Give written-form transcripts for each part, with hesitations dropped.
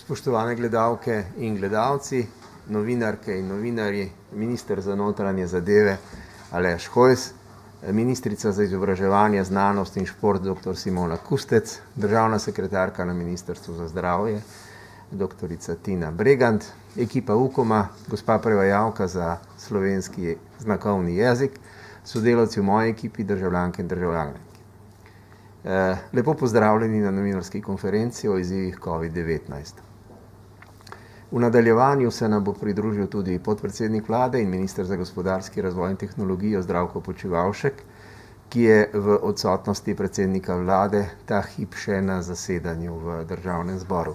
Spoštovane gledalke in gledalci, novinarke in novinarji, minister za notranje zadeve Aleš Hojs, ministrica za izobraževanje, znanost in šport dr. Simona Kustec, državna sekretarka na Ministrstvu za zdravje dr. Tina Bregant, ekipa UKOM-a, gospa prevajalka za slovenski znakovni jezik, sodelavci v moji ekipi, državljanke in državljani. Lepo pozdravljeni na novinarski konferenci o izzivih COVID-19. V nadaljevanju se nam bo pridružil tudi podpredsednik vlade in minister za gospodarski razvoj in tehnologijo Zdravko Počivalšek, ki je v odsotnosti predsednika vlade ta hip še na zasedanju v državnem zboru.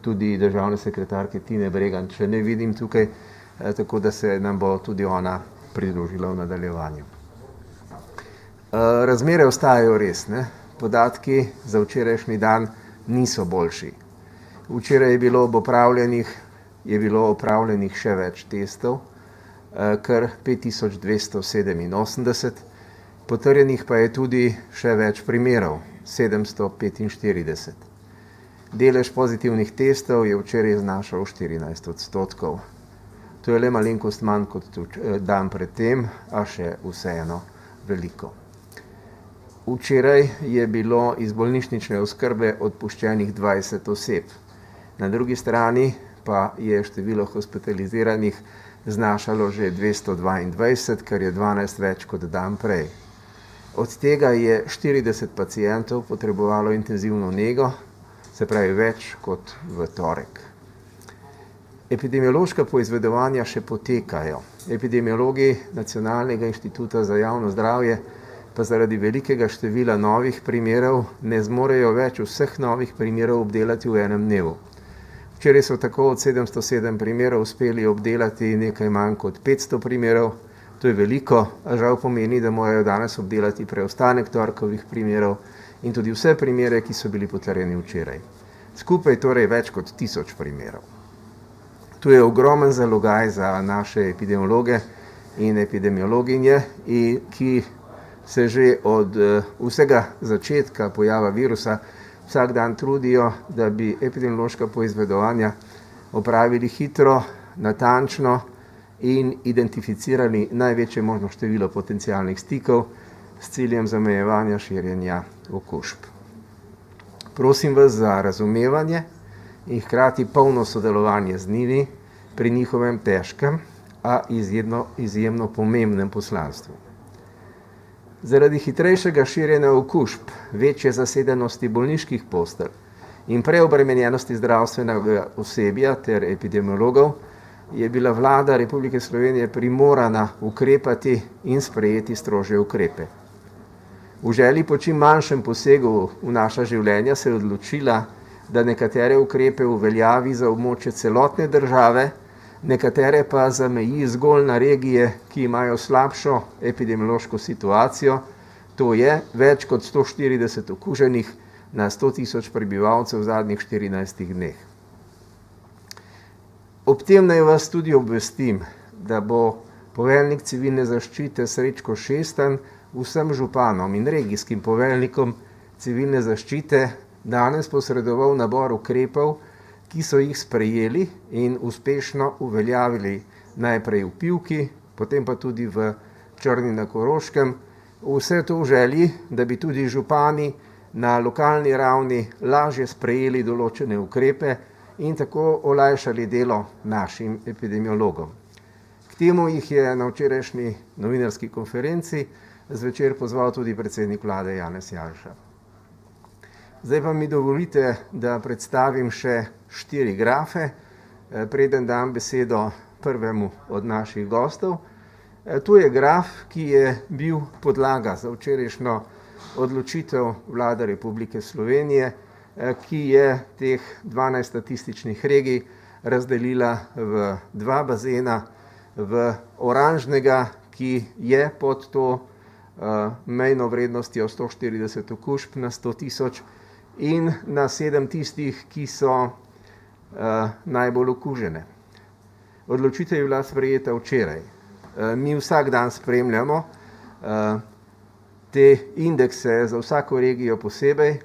Tudi državne sekretarke Tine Bregant še ne vidim tukaj, tako da se nam bo tudi ona pridružila v nadaljevanju. Razmere ostajajo resne, podatki za včerajšnji dan niso boljši. Včeraj je bilo opravljenih še več testov, kar 5287, potrjenih pa je tudi še več primerov, 745. Delež pozitivnih testov je včeraj znašal 14%. To je le malenkost manj kot dan pred tem, a še vseeno veliko. Včeraj je bilo iz bolnišnične oskrbe odpuščenih 20 oseb. Na drugi strani pa je število hospitaliziranih znašalo že 222, kar je 12 več kot dan prej. Od tega je 40 pacientov potrebovalo intenzivno nego, se pravi več kot v torek. Epidemiološka poizvedovanja še potekajo. Epidemiologi Nacionalnega inštituta za javno zdravje pa zaradi velikega števila novih primerov ne zmorejo več vseh novih primerov obdelati v enem dnevu. Včeraj so tako od 707 primerov uspeli obdelati nekaj manj kot 500 primerov. To je veliko, a žal pomeni, da morajo danes obdelati preostanek torkovih primerov in tudi vse primere, ki so bili potrjeni včeraj. Skupaj torej več kot 1000 primerov. To je ogromen zalogaj za naše epidemiologe in epidemiologinje, ki se že od vsega začetka pojava virusa vsak dan trudijo, da bi epidemiološka poizvedovanja opravili hitro, natančno in identificirali največje možno število potencialnih stikov s ciljem zamejevanja širjenja okužb. Prosim vas za razumevanje in hkrati polno sodelovanje z njimi pri njihovem težkem, a izjemno pomembnem poslanstvu. Zaradi hitrejšega širjenja okužb, večje zasedenosti bolniških postelj in preobremenjenosti zdravstvenega osebja ter epidemiologov je bila vlada Republike Slovenije primorana ukrepati in sprejeti strožje ukrepe. V želji po čim manjšem posegu v naša življenja se je odločila, da nekatere ukrepe uveljavi za območje celotne države, nekatere pa zameji zgolj na regije, ki imajo slabšo epidemiološko situacijo, to je več kot 140 okuženih na 100 000 prebivalcev v zadnjih 14 dneh. Ob tem naj vas tudi obvestim, da bo poveljnik civilne zaščite Srečko Šestan vsem županom in regijskim poveljnikom civilne zaščite danes posredoval nabor ukrepov, ki so jih sprejeli in uspešno uveljavili najprej v Pivki, potem pa tudi v Črni na Koroškem. Vse to v želji, da bi tudi župani na lokalni ravni lažje sprejeli določene ukrepe in tako olajšali delo našim epidemiologom. K temu jih je na včerajšnji novinarski konferenci zvečer pozval tudi predsednik vlade Janez Janša. Zdaj pa mi dovolite, da predstavim še 4 grafe, preden dam besedo prvemu od naših gostov. Tu je graf, ki je bil podlaga za včerajšnjo odločitev vlade Republike Slovenije, ki je teh 12 statističnih regij razdelila v 2 bazena, v oranžnega, ki je pod to mejno vrednostjo 140 okužb na 100 000, in na 7 tistih, ki so najbolj okužene. Odločitev je bila sprejeta včeraj. Mi vsak dan spremljamo te indekse za vsako regijo posebej,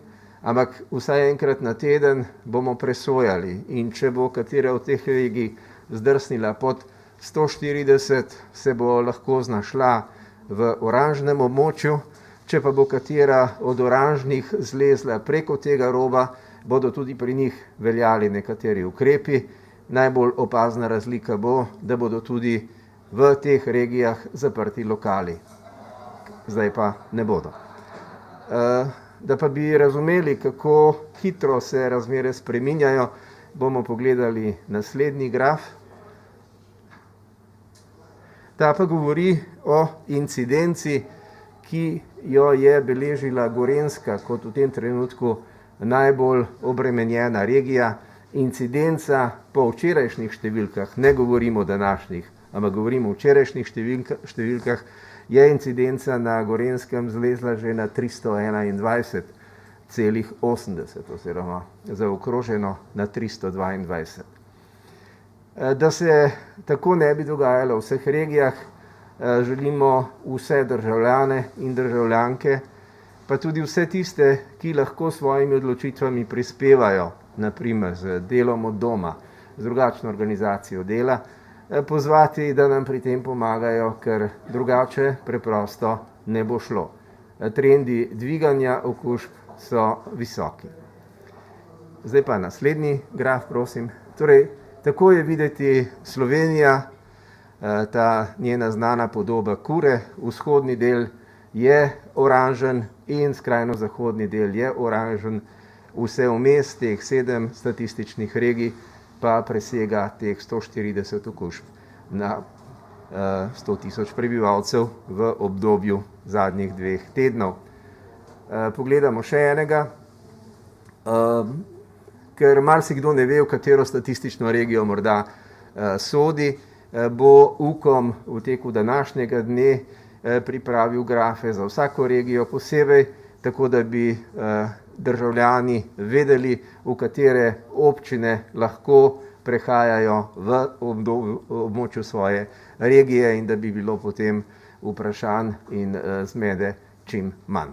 Ampak vsaj enkrat na teden bomo presojali in če bo katera od teh regij zdrsnila pod 140, se bo lahko znašla v oranžnem območju, če pa bo katera od oranžnih zlezla preko tega roba, bodo tudi pri njih veljali nekateri ukrepi. Najbolj opazna razlika bo, da bodo tudi v teh regijah zaprti lokali. Zdaj pa ne bodo. Da pa bi razumeli, kako hitro se razmere spreminjajo, bomo pogledali naslednji graf. Ta pa govori o incidenci, ki jo je beležila Gorenjska kot v tem trenutku najbolj obremenjena regija. Incidenca po včerajšnjih številkah, ne govorimo o današnjih, ampak govorimo o včerajšnjih številkah, je incidenca na Gorenjskem zlezla že na 321,80 oziroma zaokroženo na 322. Da se tako ne bi dogajalo v vseh regijah, želimo vse državljane in državljanke, pa tudi vse tiste, ki lahko s svojimi odločitvami prispevajo, naprimer z delom od doma, z drugačno organizacijo dela, pozvati, da nam pri tem pomagajo, ker drugače preprosto ne bo šlo. Trendi dviganja okužb so visoki. Zdaj pa naslednji graf, prosim. Torej, tako je videti Slovenija, ta njena znana podoba kure, vzhodni del je oranžen in skrajno zahodni del je oranžen, vse vmes teh 7 statističnih regij pa presega teh 140 okužb na 100.000 prebivalcev v obdobju zadnjih 2 tednov. Pogledamo še enega, ker marsikdo ne ve, v katero statistično regijo morda sodi, bo UKOM v teku današnjega dne pripravil grafe za vsako regijo posebej, tako da bi državljani vedeli, v katere občine lahko prehajajo v območju svoje regije in da bi bilo potem vprašanj in zmede čim manj.